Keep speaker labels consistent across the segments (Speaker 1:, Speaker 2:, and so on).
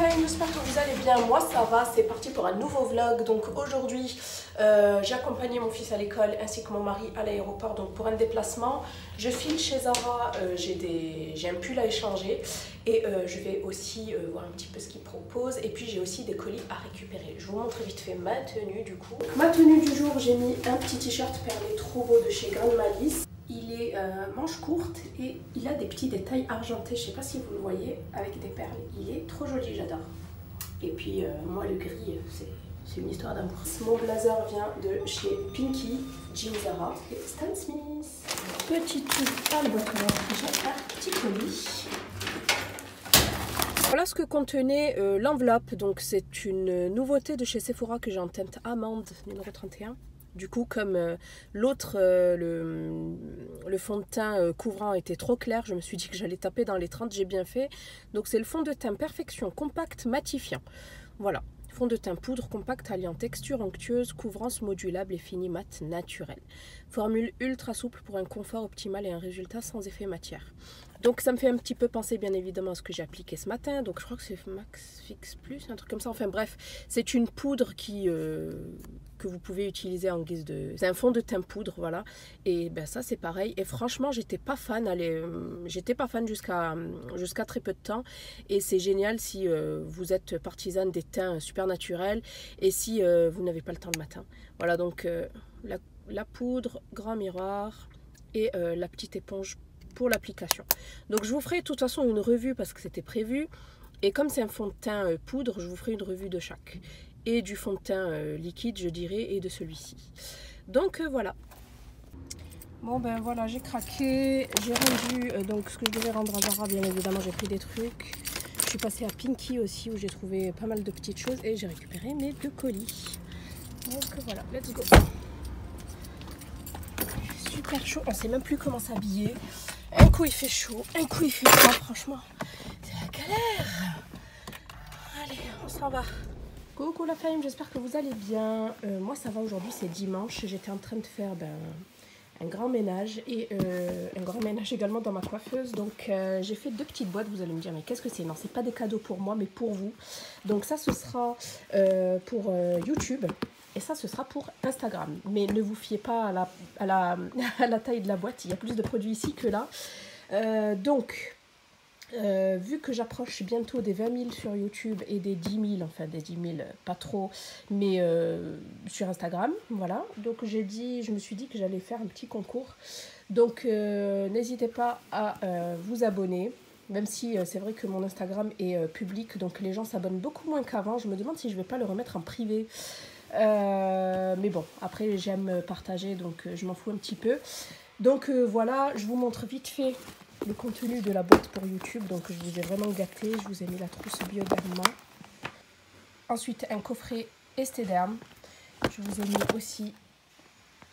Speaker 1: famille, j'espère que vous allez bien. Moi ça va, c'est parti pour un nouveau vlog. Donc aujourd'hui j'ai accompagné mon fils à l'école ainsi que mon mari à l'aéroport, donc pour un déplacement. Je file chez Zara, j'ai un pull à échanger et je vais aussi voir un petit peu ce qu'ils proposent. Et puis j'ai aussi des colis à récupérer. Je vous montre vite fait ma tenue du coup. Ma tenue du jour, j'ai mis un petit t-shirt perlé trop beau de chez Grande Malice. Il est manche courte et il a des petits détails argentés, je sais pas si vous le voyez, avec des perles. Il est trop joli, j'adore. Et puis moi le gris, c'est une histoire d'amour. Mon blazer vient de chez Pinky, Jean Zara et Stan Smith. Petit truc à la boîte aux lettres, j'ai un petit colis. Voilà ce que contenait l'enveloppe. Donc c'est une nouveauté de chez Sephora que j'ai en teinte amande numéro 31. Du coup, comme l'autre, le fond de teint couvrant était trop clair, je me suis dit que j'allais taper dans les 30, j'ai bien fait. Donc c'est le fond de teint Perfection Compact Matifiant. Voilà, fond de teint poudre compact alliant texture onctueuse, couvrance modulable et fini mat naturel. Formule ultra souple pour un confort optimal et un résultat sans effet matière. Donc ça me fait un petit peu penser bien évidemment à ce que j'ai appliqué ce matin. Donc je crois que c'est Max Fix Plus, un truc comme ça. Enfin bref, c'est une poudre que vous pouvez utiliser en guise de... C'est un fond de teint poudre, voilà. Et ben ça c'est pareil. Et franchement, j'étais pas fan. J'étais pas fan jusqu'à très peu de temps. Et c'est génial si vous êtes partisane des teints super naturels et si vous n'avez pas le temps le matin. Voilà, donc la poudre, grand miroir et la petite éponge pour l'application. Donc je vous ferai de toute façon une revue parce que c'était prévu. Et comme c'est un fond de teint poudre, je vous ferai une revue de chaque. Et du fond de teint liquide, je dirais, et de celui-ci. Donc voilà. Bon ben voilà, j'ai craqué. J'ai rendu donc ce que je devais rendre à Zara, bien évidemment, j'ai pris des trucs. Je suis passée à Pinky aussi où j'ai trouvé pas mal de petites choses et j'ai récupéré mes 2 colis. Donc voilà, let's go. Super chaud, on sait même plus comment s'habiller. Un coup il fait chaud, un coup il fait froid, franchement, c'est la galère. Allez, on s'en va. Coucou la famille, j'espère que vous allez bien. Moi ça va, aujourd'hui c'est dimanche. J'étais en train de faire un grand ménage et un grand ménage également dans ma coiffeuse. Donc j'ai fait 2 petites boîtes. Vous allez me dire mais qu'est-ce que c'est? Non, c'est pas des cadeaux pour moi mais pour vous. Donc ça ce sera pour YouTube. Et ça, ce sera pour Instagram. Mais ne vous fiez pas à la taille de la boîte. Il y a plus de produits ici que là. Vu que j'approche bientôt des 20 000 sur YouTube et des 10 000, enfin des 10 000, pas trop, mais sur Instagram, voilà. Donc je me suis dit que j'allais faire un petit concours. Donc n'hésitez pas à vous abonner. Même si c'est vrai que mon Instagram est public, donc les gens s'abonnent beaucoup moins qu'avant. Je me demande si je ne vais pas le remettre en privé. Mais bon, après j'aime partager, donc je m'en fous un petit peu. Donc voilà, je vous montre vite fait le contenu de la boîte pour YouTube. Donc je vous ai vraiment gâté, je vous ai mis la trousse Bioderma. Ensuite un coffret Esthederm. Je vous ai mis aussi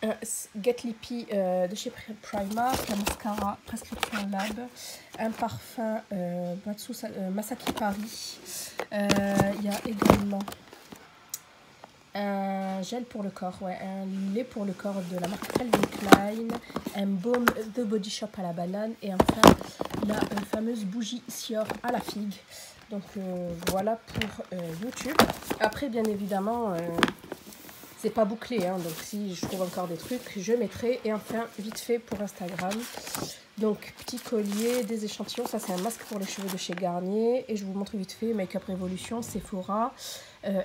Speaker 1: un Get Lippy de chez Primark, un mascara Prescription Lab, un parfum Masaki Paris. Il y a également un gel pour le corps, ouais, un lait pour le corps de la marque Calvin Klein, un baume The Body Shop à la banane et enfin la fameuse bougie Sior à la figue. Donc voilà pour YouTube. Après bien évidemment c'est pas bouclé, hein, donc si je trouve encore des trucs je mettrai. Et enfin vite fait pour Instagram, donc petit collier, des échantillons. Ça c'est un masque pour les cheveux de chez Garnier. Et je vous montre vite fait Make Up Revolution, Sephora,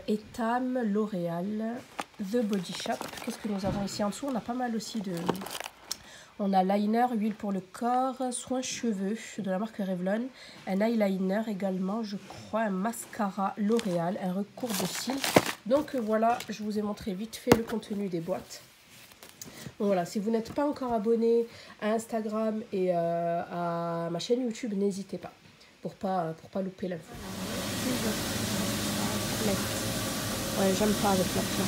Speaker 1: Etam, L'Oréal, The Body Shop. Qu'est-ce que nous avons ici en dessous? On a pas mal aussi de... On a liner, huile pour le corps, soins cheveux de la marque Revlon, un eyeliner également, je crois, un mascara L'Oréal, un recours de cils. Donc voilà, je vous ai montré vite fait le contenu des boîtes. Donc voilà, si vous n'êtes pas encore abonné à Instagram et à ma chaîne YouTube, n'hésitez pas pour pas louper l'info. Ouais, j'aime pas avec la fleur.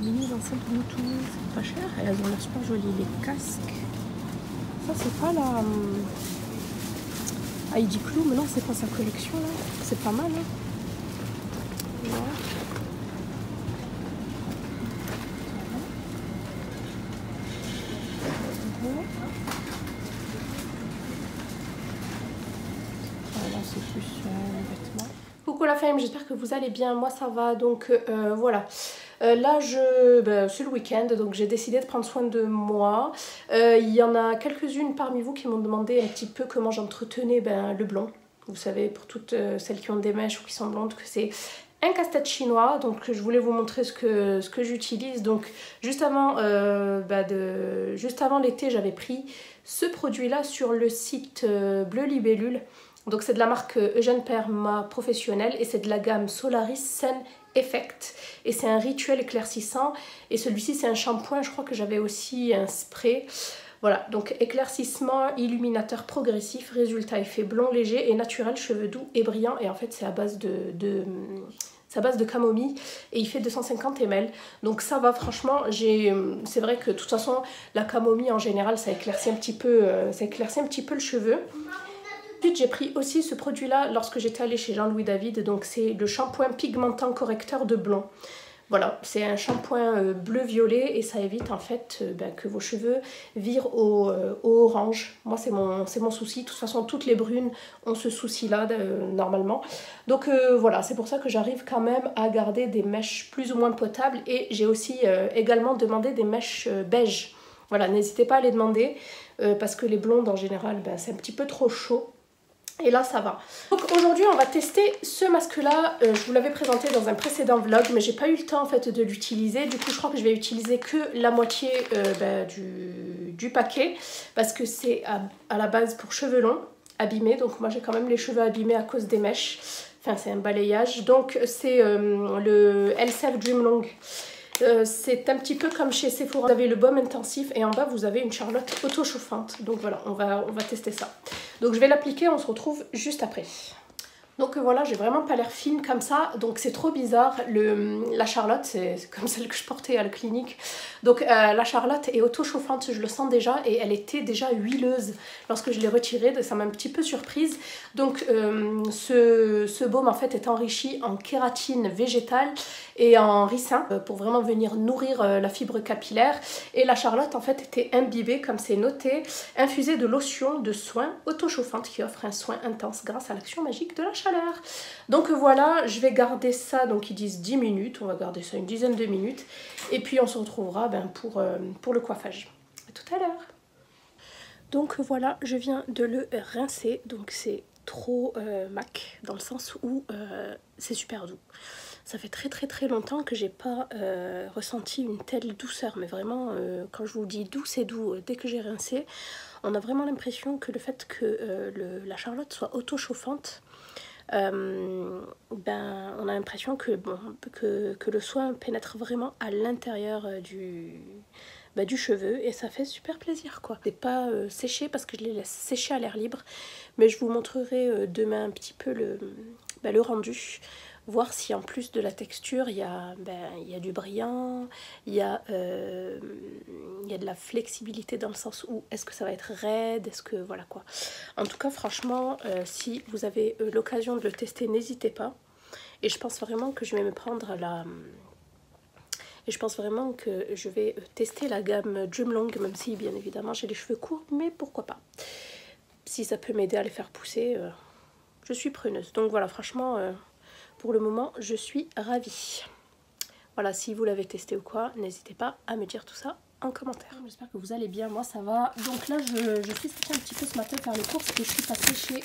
Speaker 1: mini enceintes Bluetooth, c'est pas cher. Et elles ont l'air super jolies. Les casques. Ça, c'est pas la Heidi Klum, mais non, c'est pas sa collection là. C'est pas mal, hein. Ouais. Voilà, c'est plus vêtements. Coucou la femme, j'espère que vous allez bien. Moi ça va, donc voilà. Là c'est le week-end, donc j'ai décidé de prendre soin de moi. Il y en a quelques-unes parmi vous qui m'ont demandé un petit peu comment j'entretenais le blond. Vous savez, pour toutes celles qui ont des mèches ou qui sont blondes, que c'est un casse-tête chinois. Donc je voulais vous montrer ce que j'utilise. Donc juste avant, juste avant l'été, j'avais pris ce produit-là sur le site Bleu Libellule. Donc c'est de la marque Eugène Perma Professionnel et c'est de la gamme Solaris Sun Effect. Et c'est un rituel éclaircissant. Et celui-ci c'est un shampoing, je crois que j'avais aussi un spray. Voilà, donc éclaircissement, illuminateur progressif, résultat effet blond léger et naturel, cheveux doux et brillants. Et en fait c'est à base c'est à base de camomille et il fait 250 ml. Donc ça va, franchement, c'est vrai que de toute façon la camomille en général ça éclaircit un petit peu, le cheveu. Ensuite, j'ai pris aussi ce produit-là lorsque j'étais allée chez Jean-Louis David. Donc, c'est le shampoing pigmentant correcteur de blond. Voilà, c'est un shampoing bleu-violet et ça évite en fait que vos cheveux virent au orange. Moi, c'est mon souci. De toute façon, toutes les brunes ont ce souci-là normalement. Donc, voilà, c'est pour ça que j'arrive quand même à garder des mèches plus ou moins potables. Et j'ai aussi également demandé des mèches beige. Voilà, n'hésitez pas à les demander parce que les blondes en général, c'est un petit peu trop chaud. Et là ça va. Donc aujourd'hui on va tester ce masque là. Je vous l'avais présenté dans un précédent vlog, mais j'ai pas eu le temps en fait de l'utiliser. Du coup je crois que je vais utiliser que la moitié du paquet, parce que c'est à la base pour cheveux longs abîmés. Donc moi j'ai quand même les cheveux abîmés à cause des mèches. Enfin c'est un balayage. Donc c'est le Elsev Dream Long. C'est un petit peu comme chez Sephora, vous avez le baume intensif et en bas vous avez une charlotte auto-chauffante. Donc voilà, on va tester ça. Donc je vais l'appliquer, on se retrouve juste après. Donc voilà, j'ai vraiment pas l'air fine comme ça, donc c'est trop bizarre. La charlotte, c'est comme celle que je portais à la clinique. Donc la charlotte est auto-chauffante, je le sens déjà, et elle était déjà huileuse lorsque je l'ai retirée, ça m'a un petit peu surprise. Donc ce baume en fait est enrichi en kératine végétale et en ricin pour vraiment venir nourrir la fibre capillaire. Et la charlotte en fait était imbibée, comme c'est noté, infusée de lotion de soin auto-chauffante qui offre un soin intense grâce à l'action magique de la chaleur. Donc voilà, je vais garder ça, donc ils disent 10 minutes, on va garder ça une dizaine de minutes. Et puis on se retrouvera pour le coiffage. À tout à l'heure. Donc voilà, je viens de le rincer, donc c'est trop mac, dans le sens où c'est super doux. Ça fait très longtemps que j'ai pas ressenti une telle douceur, mais vraiment quand je vous dis doux, c'est doux. Dès que j'ai rincé, on a vraiment l'impression que le fait que la charlotte soit auto-chauffante, on a l'impression que le soin pénètre vraiment à l'intérieur du cheveu et ça fait super plaisir quoi. C'est pas séché parce que je les laisse sécher à l'air libre, mais je vous montrerai demain un petit peu le rendu, voir si en plus de la texture il y a du brillant, il y a de la flexibilité dans le sens où est-ce que ça va être raide, est-ce que voilà quoi. En tout cas franchement si vous avez l'occasion de le tester, n'hésitez pas. Et je pense vraiment que je vais me prendre je vais tester la gamme Dream Long, même si bien évidemment j'ai les cheveux courts, mais pourquoi pas. Si ça peut m'aider à les faire pousser, je suis preneuse. Donc voilà, franchement, pour le moment, je suis ravie. Voilà, si vous l'avez testé ou quoi, n'hésitez pas à me dire tout ça en commentaire. J'espère que vous allez bien, moi ça va. Donc là, je suis sortie un petit peu ce matin faire les courses et je suis passée chez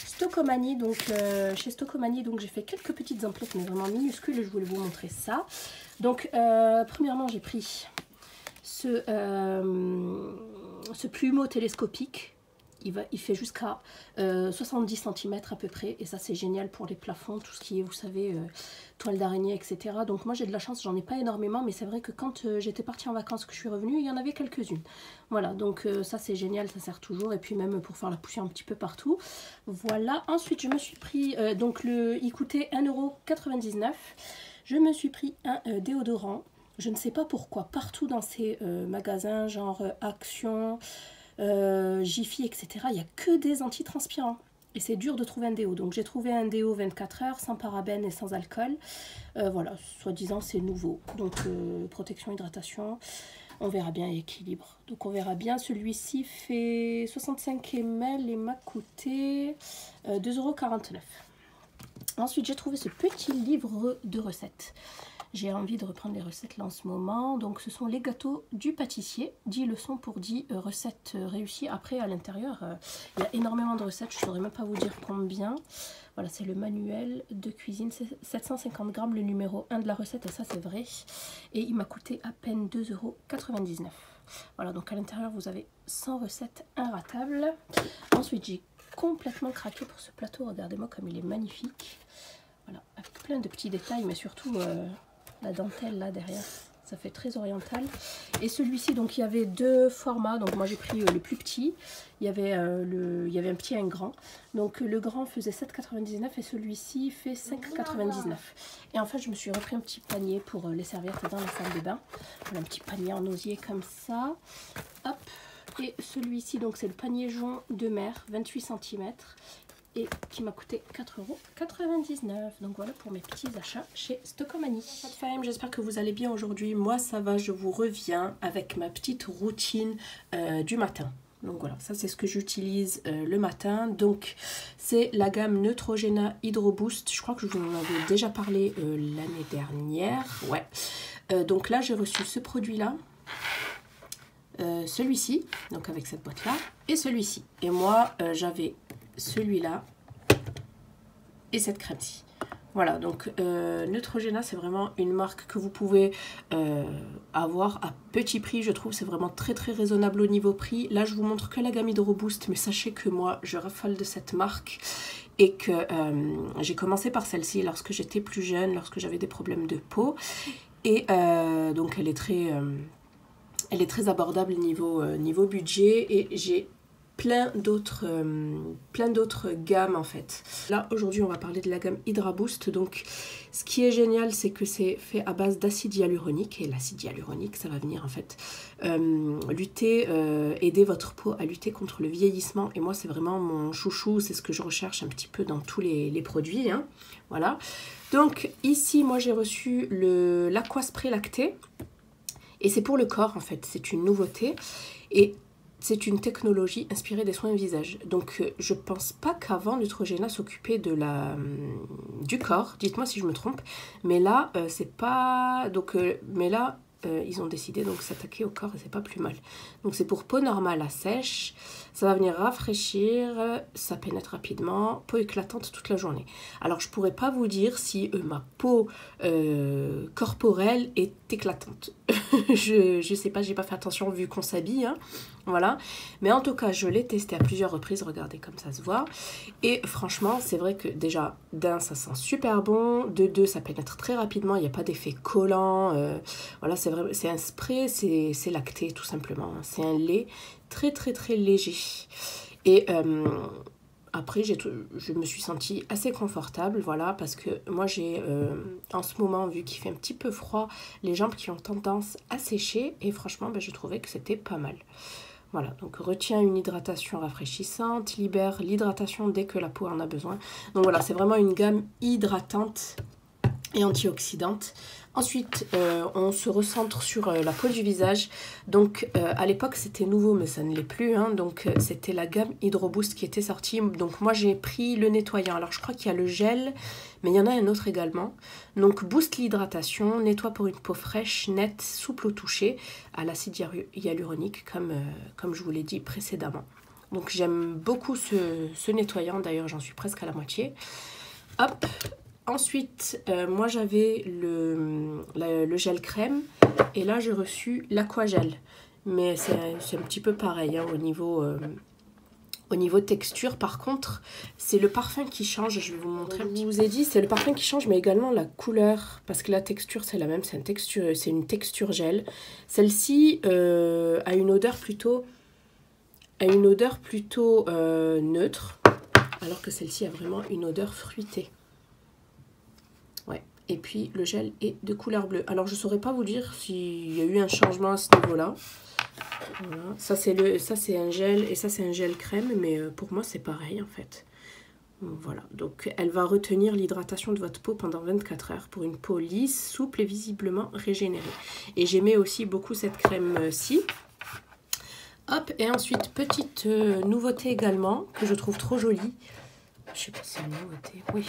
Speaker 1: Stocomanie. Donc j'ai fait quelques petites emplettes, mais vraiment minuscules, et je voulais vous montrer ça. Donc premièrement, j'ai pris ce plumeau télescopique. Il fait jusqu'à 70 cm à peu près, et ça c'est génial pour les plafonds, tout ce qui est, vous savez, toile d'araignée, etc. Donc moi j'ai de la chance, j'en ai pas énormément, mais c'est vrai que quand j'étais partie en vacances, que je suis revenue, il y en avait quelques-unes. Voilà, donc ça c'est génial, ça sert toujours, et puis même pour faire la poussière un petit peu partout. Voilà, ensuite je me suis pris, il coûtait 1,99 €, je me suis pris un déodorant. je ne sais pas pourquoi, partout dans ces magasins, genre Action, Jiffy, etc., il n'y a que des antitranspirants. Et c'est dur de trouver un déo. Donc j'ai trouvé un déo 24 heures, sans parabènes et sans alcool. Voilà, soi-disant c'est nouveau. Donc protection, hydratation, on verra bien, équilibre. Donc on verra bien, celui-ci fait 65 ml et m'a coûté 2,49 €. Ensuite j'ai trouvé ce petit livre de recettes. J'ai envie de reprendre les recettes là en ce moment. Donc ce sont les gâteaux du pâtissier. 10 leçons pour 10 recettes réussies. Après à l'intérieur, il y a énormément de recettes. Je ne saurais même pas vous dire combien. Voilà, c'est le manuel de cuisine. C'est 750 grammes le numéro 1 de la recette. Et ça c'est vrai. Et il m'a coûté à peine 2,99 €. Voilà, donc à l'intérieur vous avez 100 recettes inratables. Ensuite j'ai complètement craqué pour ce plateau. Regardez-moi comme il est magnifique. Voilà, avec plein de petits détails, mais surtout la dentelle là derrière, ça fait très oriental. Et celui-ci, donc il y avait deux formats, donc moi j'ai pris le plus petit, il y avait un petit et un grand. Donc le grand faisait 7,99 € et celui-ci fait 5,99 €. Et enfin je me suis repris un petit panier pour les serviettes dans la salle de bain. Voilà, un petit panier en osier comme ça. Hop. Et celui-ci, donc c'est le panier jonc de mer, 28 cm. Et qui m'a coûté 4,99 €. Donc voilà pour mes petits achats chez Stockomanie. J'espère que vous allez bien aujourd'hui. Moi ça va, je vous reviens avec ma petite routine du matin. Donc voilà, ça c'est ce que j'utilise le matin. Donc c'est la gamme Neutrogena Hydro Boost. Je crois que je vous en avais déjà parlé l'année dernière. Ouais. Donc là j'ai reçu ce produit là. Celui-ci, donc avec cette boîte là, et celui-ci. Et moi j'avais celui-là et cette crème-ci. Voilà, donc Neutrogena, c'est vraiment une marque que vous pouvez avoir à petit prix, je trouve. C'est vraiment très très raisonnable au niveau prix. Là, je vous montre que la gamme Hydro Boost, mais sachez que moi, je raffole de cette marque et que j'ai commencé par celle-ci lorsque j'étais plus jeune, lorsque j'avais des problèmes de peau. Et donc, elle est très abordable niveau budget et j'ai plein d'autres gammes en fait. Là aujourd'hui on va parler de la gamme Hydra Boost. Donc ce qui est génial c'est que c'est fait à base d'acide hyaluronique et l'acide hyaluronique ça va venir en fait aider votre peau à lutter contre le vieillissement. Et moi c'est vraiment mon chouchou, c'est ce que je recherche un petit peu dans tous les produits hein. Voilà, donc ici moi j'ai reçu l'Aquaspray Lacté. Et c'est pour le corps en fait, c'est une nouveauté et c'est une technologie inspirée des soins visage. Donc je pense pas qu'avant Neutrogena s'occupait du corps, dites-moi si je me trompe, mais là c'est pas... Donc, mais là ils ont décidé donc s'attaquer au corps et c'est pas plus mal. Donc c'est pour peau normale à sèche, ça va venir rafraîchir, ça pénètre rapidement, peau éclatante toute la journée. Alors je pourrais pas vous dire si ma peau corporelle est éclatante. je sais pas, j'ai pas fait attention vu qu'on s'habille, hein. Voilà. Mais en tout cas, je l'ai testé à plusieurs reprises, regardez comme ça se voit. Et franchement, c'est vrai que déjà, d'un, ça sent super bon, de deux, ça pénètre très rapidement, il n'y a pas d'effet collant. Voilà, c'est un spray, c'est lacté tout simplement. C'est un lait très très très léger. Et après, je me suis sentie assez confortable, voilà, parce que moi j'ai en ce moment, vu qu'il fait un petit peu froid, les jambes qui ont tendance à sécher et franchement, je trouvais que c'était pas mal. Voilà, donc retient une hydratation rafraîchissante, libère l'hydratation dès que la peau en a besoin. Donc voilà, c'est vraiment une gamme hydratante et antioxydante. Ensuite, on se recentre sur la peau du visage. Donc, à l'époque, c'était nouveau, mais ça ne l'est plus. Hein. Donc, c'était la gamme Hydro Boost qui était sortie. Donc, moi, j'ai pris le nettoyant. Alors, je crois qu'il y a le gel, mais il y en a un autre également. Donc, booste l'hydratation, nettoie pour une peau fraîche, nette, souple au toucher, à l'acide hyaluronique, comme je vous l'ai dit précédemment. Donc, j'aime beaucoup ce nettoyant. D'ailleurs, j'en suis presque à la moitié. Hop. Ensuite, moi j'avais le gel crème et là j'ai reçu l'aquagel. Mais c'est un petit peu pareil hein, au niveau texture. Par contre, c'est le parfum qui change. Je vais vous montrer. Je vous ai dit, c'est le parfum qui change, mais également la couleur. Parce que la texture, c'est la même. C'est une texture gel. Celle-ci a une odeur plutôt neutre. Alors que celle-ci a vraiment une odeur fruitée. Ouais, Et puis le gel est de couleur bleue. Alors je ne saurais pas vous dire s'il y a eu un changement à ce niveau-là. Voilà. Ça c'est un gel et ça c'est un gel crème, mais pour moi c'est pareil en fait. Voilà, donc elle va retenir l'hydratation de votre peau pendant 24 heures pour une peau lisse, souple et visiblement régénérée. Et j'aimais aussi beaucoup cette crème-ci. Hop, et ensuite, petite nouveauté également, que je trouve trop jolie. Je sais pas si c'est une nouveauté, oui.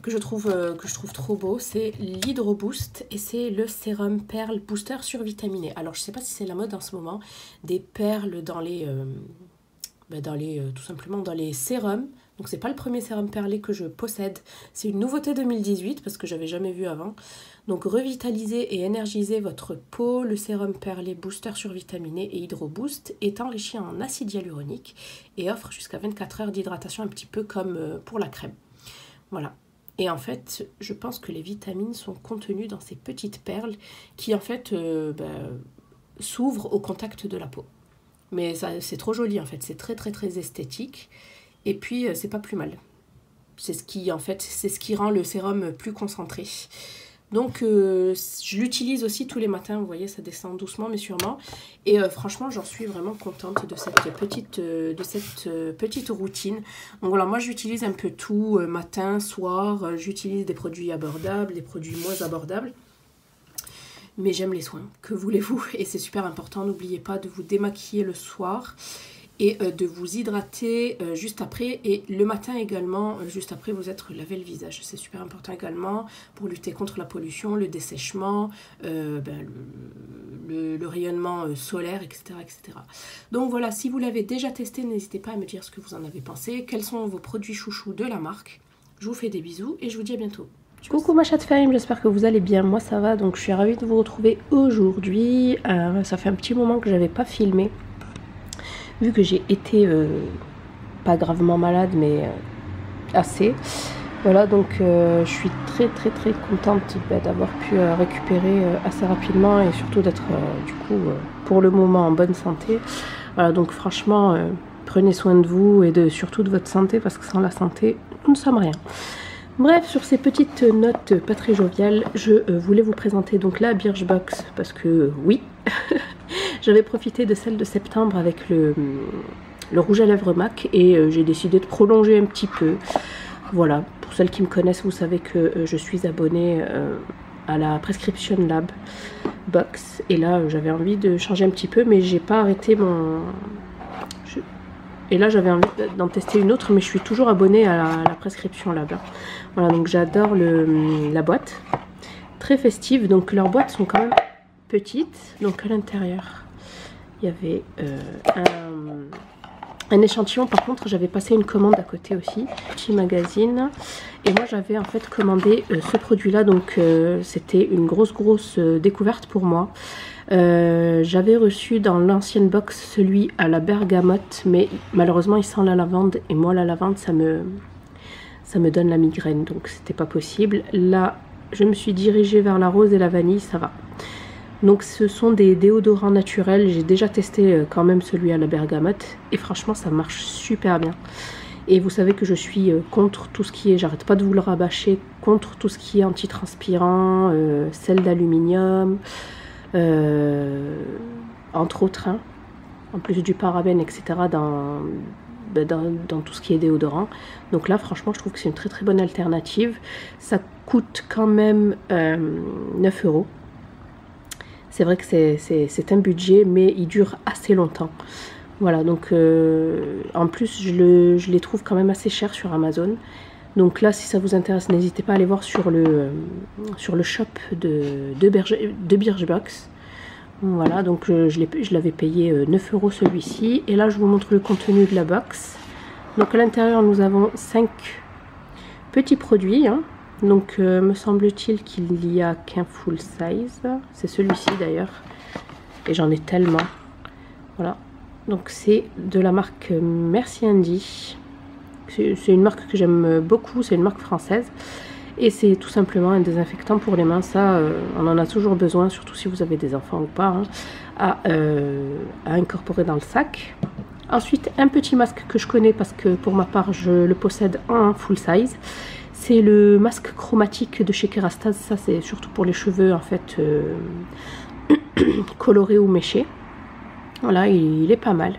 Speaker 1: Que je trouve trop beau, c'est l'Hydro Boost et c'est le sérum perle booster survitaminé. Alors je sais pas si c'est la mode en ce moment, des perles dans les tout simplement dans les sérums. Donc c'est pas le premier sérum perlé que je possède, c'est une nouveauté 2018 parce que j'avais jamais vu avant. Donc revitaliser et énergiser votre peau, le sérum perlé booster survitaminé et Hydro Boost est enrichi en acide hyaluronique et offre jusqu'à 24 heures d'hydratation, un petit peu comme pour la crème. Voilà. Et en fait, je pense que les vitamines sont contenues dans ces petites perles qui en fait s'ouvrent au contact de la peau. Mais c'est trop joli en fait, c'est très très très esthétique. Et puis c'est pas plus mal. C'est ce qui rend le sérum plus concentré. Donc je l'utilise aussi tous les matins, vous voyez, ça descend doucement mais sûrement. Et franchement, j'en suis vraiment contente de cette petite routine. Donc voilà, moi j'utilise un peu tout, matin, soir, j'utilise des produits abordables, des produits moins abordables. Mais j'aime les soins, que voulez-vous? Et c'est super important, n'oubliez pas de vous démaquiller le soir et de vous hydrater juste après, et le matin également, juste après vous être lavé le visage. C'est super important également pour lutter contre la pollution, le dessèchement, le rayonnement solaire, etc., etc. Donc voilà, si vous l'avez déjà testé, n'hésitez pas à me dire ce que vous en avez pensé, quels sont vos produits chouchous de la marque. Je vous fais des bisous et je vous dis à bientôt. Coucou ma chatte fame, j'espère que vous allez bien, moi ça va, donc je suis ravie de vous retrouver aujourd'hui. Ça fait un petit moment que j'avais pas filmé, vu que j'ai été pas gravement malade mais assez. Voilà, donc je suis très très très contente d'avoir pu récupérer assez rapidement et surtout d'être du coup pour le moment en bonne santé. Voilà, donc franchement prenez soin de vous et surtout de votre santé, parce que sans la santé nous ne sommes rien. Bref, sur ces petites notes pas très joviales, je voulais vous présenter donc la Birchbox, parce que oui, j'avais profité de celle de septembre avec le rouge à lèvres MAC et j'ai décidé de prolonger un petit peu. Voilà, pour celles qui me connaissent, vous savez que je suis abonnée à la Prescription Lab Box, et là j'avais envie de changer un petit peu, mais j'ai pas arrêté mon... Et là j'avais envie d'en tester une autre, mais je suis toujours abonnée à la Prescription Lab. Voilà, donc j'adore la boîte, très festive. Donc leurs boîtes sont quand même petites. Donc à l'intérieur, il y avait un échantillon. Par contre, j'avais passé une commande à côté aussi, petit magazine. Et moi j'avais en fait commandé ce produit-là. Donc c'était une grosse découverte pour moi. J'avais reçu dans l'ancienne box celui à la bergamote, mais malheureusement il sent la lavande, et moi la lavande ça me donne la migraine, donc c'était pas possible. Là je me suis dirigée vers la rose et la vanille, ça va. Donc ce sont des déodorants naturels, j'ai déjà testé quand même celui à la bergamote et franchement ça marche super bien. Et vous savez que je suis contre tout ce qui est, j'arrête pas de vous le rabâcher, contre tout ce qui est antitranspirant, sel d'aluminium, entre autres, hein, en plus du parabène, etc. dans tout ce qui est déodorant. Donc là franchement je trouve que c'est une très bonne alternative. Ça coûte quand même 9 €. C'est vrai que c'est un budget, mais il dure assez longtemps. Voilà, donc en plus je les trouve quand même assez chers sur Amazon. Donc là, si ça vous intéresse, n'hésitez pas à aller voir sur le shop de Birchbox. Voilà, donc je l'avais payé 9 € celui-ci. Et là, je vous montre le contenu de la box. Donc à l'intérieur, nous avons 5 petits produits. Hein. Donc me semble-t-il qu'il n'y a qu'un full size. C'est celui-ci d'ailleurs. Et j'en ai tellement. Voilà. Donc c'est de la marque Merci Andy. C'est une marque que j'aime beaucoup, c'est une marque française. Et c'est tout simplement un désinfectant pour les mains. Ça, on en a toujours besoin, surtout si vous avez des enfants ou pas, hein, à incorporer dans le sac. Ensuite, un petit masque que je connais parce que pour ma part, je le possède en full size. C'est le masque chromatique de chez Kerastase. Ça, c'est surtout pour les cheveux en fait colorés ou méchés. Voilà, il est pas mal.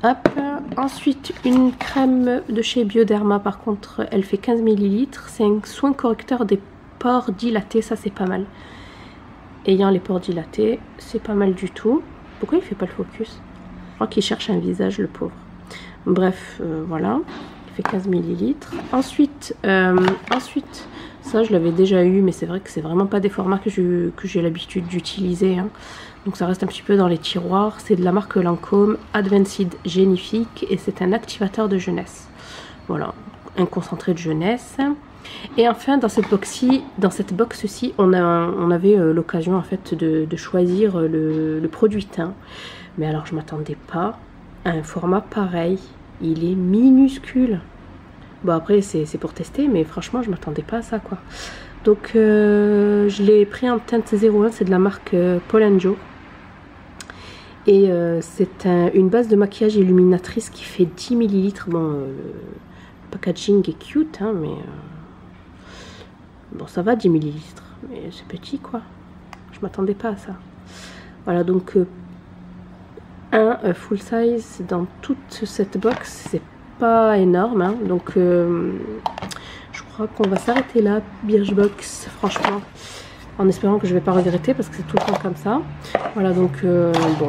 Speaker 1: Hop. Ensuite, une crème de chez Bioderma. Par contre, elle fait 15 ml. C'est un soin correcteur des pores dilatés. Ça, c'est pas mal. Ayant les pores dilatés, c'est pas mal du tout. Pourquoi il fait pas le focus? Je crois qu'il cherche un visage, le pauvre. Bref, voilà. Il fait 15 ml. Ensuite, ça, je l'avais déjà eu, mais c'est vrai que c'est vraiment pas des formats que j'ai l'habitude d'utiliser. Hein. Donc ça reste un petit peu dans les tiroirs. C'est de la marque Lancôme, Advanced Génifique, et c'est un activateur de jeunesse. Voilà, un concentré de jeunesse. Et enfin, dans cette box-ci, on avait l'occasion en fait de choisir le produit teint. Mais alors, je m'attendais pas à un format pareil. Il est minuscule. Bon, après, c'est pour tester, mais franchement, je m'attendais pas à ça, quoi. Donc, je l'ai pris en teinte 01. C'est de la marque Paul & Joe. Et c'est une base de maquillage illuminatrice qui fait 10 ml. Bon, le packaging est cute, hein, mais... bon, ça va 10 ml, mais c'est petit quoi. Je m'attendais pas à ça. Voilà, donc un full size dans toute cette box, c'est pas énorme. Hein, donc je crois qu'on va s'arrêter là, Birchbox, franchement. En espérant que je vais pas regretter parce que c'est tout le temps comme ça. Voilà, donc bon.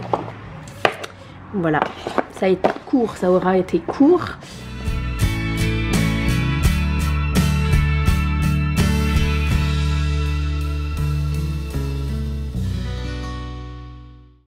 Speaker 1: Voilà, ça a été court, ça aura été court.